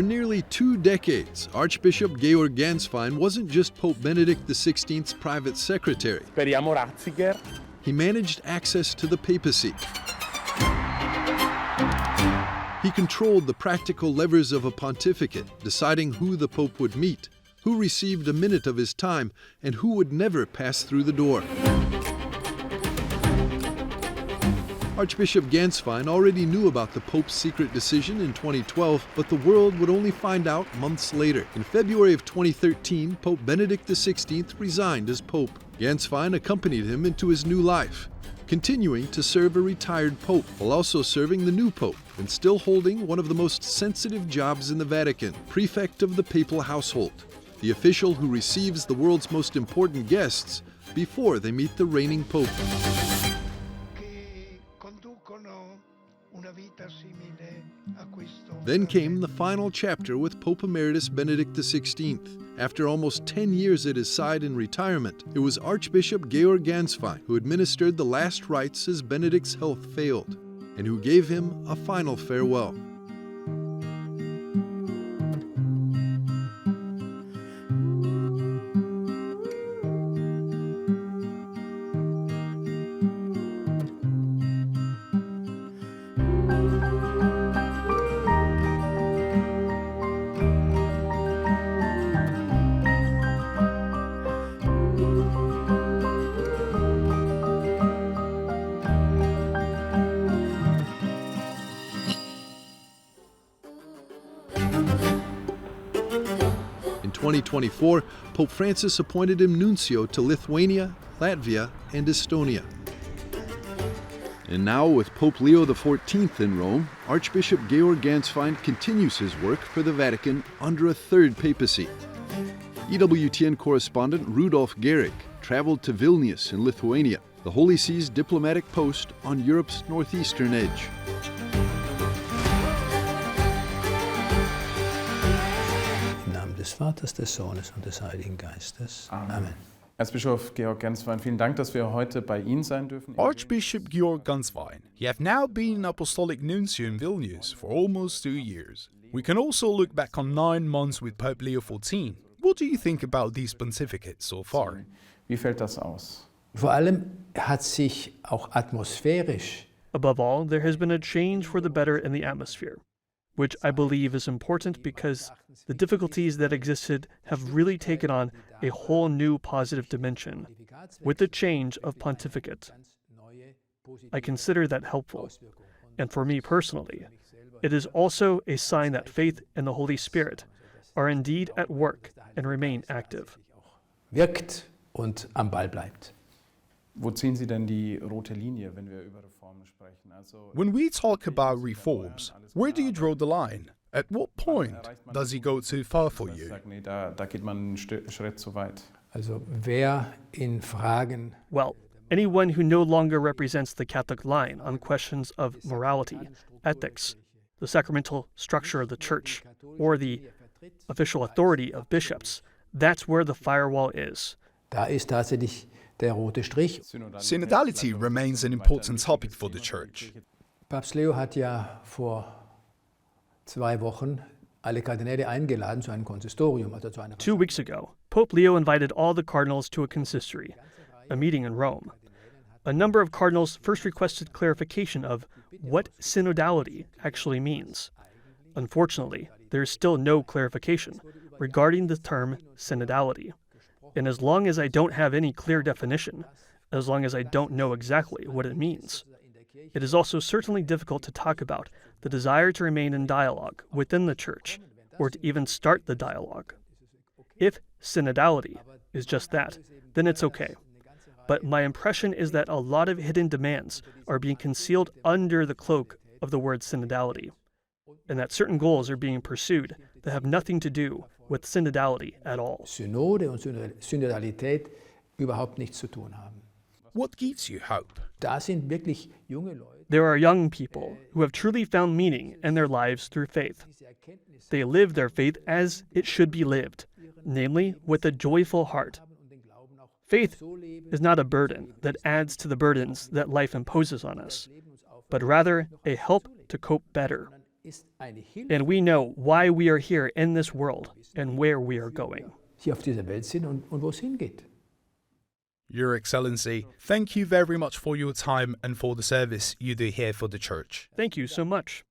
For nearly 2 decades, Archbishop Georg Gänswein wasn't just Pope Benedict XVI's private secretary. Speriamo Ratzinger. He managed access to the papacy. He controlled the practical levers of a pontificate, deciding who the Pope would meet, who received a minute of his time, and who would never pass through the door. Archbishop Gänswein already knew about the Pope's secret decision in 2012, but the world would only find out months later. In February of 2013, Pope Benedict XVI resigned as Pope. Gänswein accompanied him into his new life, continuing to serve a retired Pope while also serving the new Pope and still holding one of the most sensitive jobs in the Vatican, Prefect of the Papal Household, the official who receives the world's most important guests before they meet the reigning Pope. Then came the final chapter with Pope Emeritus Benedict XVI. After almost 10 years at his side in retirement, it was Archbishop Georg Gänswein who administered the last rites as Benedict's health failed, and who gave him a final farewell. In 2024, Pope Francis appointed him nuncio to Lithuania, Latvia, and Estonia. And now, with Pope Leo XIV in Rome, Archbishop Georg Gänswein continues his work for the Vatican under a third papacy. EWTN correspondent Rudolf Gehrig traveled to Vilnius in Lithuania, the Holy See's diplomatic post on Europe's northeastern edge. Des Vaters, des Sohnes und des Heiligen Geistes. Amen. Erzbischof Georg Gänswein, vielen Dank, dass wir heute bei Ihnen sein dürfen. Archbishop Georg Gänswein, you have now been Apostolic Nuncio in Vilnius for almost 2 years. We can also look back on 9 months with Pope Leo XIV. What do you think about these pontificates so far? Wie fällt das aus? Vor allem hat sich auch atmosphärisch. Above all, there has been a change for the better in the atmosphere, which I believe is important because the difficulties that existed have really taken on a whole new positive dimension with the change of pontificate. I consider that helpful. And for me personally, it is also a sign that faith and the Holy Spirit are indeed at work and remain active. Wirkt und am Ball bleibt. Wo ziehen Sie denn die rote Linie, wenn wir über Reformen sprechen? When we talk about reforms, where do you draw the line? At what point does it go too far for you? Da geht man einen Schritt zu weit. Also wer in Fragen. Well, anyone who no longer represents the Catholic line on questions of morality, ethics, the sacramental structure of the Church, or the official authority of bishops, that's where the firewall is. Da ist tatsächlich der rote Strich. Synodality remains an important topic for the Church. Papst Leo hat ja vor 2 Wochen alle Kardinäle eingeladen zu einem Konsistorium, also zu einer 2 weeks ago, Pope Leo invited all the cardinals to a consistory, a meeting in Rome. A number of cardinals first requested clarification of what synodality actually means. Unfortunately, there is still no clarification regarding the term synodality. And as long as I don't have any clear definition, as long as I don't know exactly what it means, it is also certainly difficult to talk about the desire to remain in dialogue within the Church, or to even start the dialogue. If synodality is just that, then it's okay. But my impression is that a lot of hidden demands are being concealed under the cloak of the word synodality, and that certain goals are being pursued that have nothing to do with synodality at all. Synode und Synodalität überhaupt nichts zu tun haben. What gives you hope? Da sind wirklich junge Leute. There are young people who have truly found meaning in their lives through faith. They live their faith as it should be lived, namely with a joyful heart. Faith is not a burden that adds to the burdens that life imposes on us, but rather a help to cope better. And we know why we are here in this world and where we are going. hier auf dieser Welt sind und wo es hingeht. Your Excellency, thank you very much for your time and for the service you do here for the Church. Thank you so much.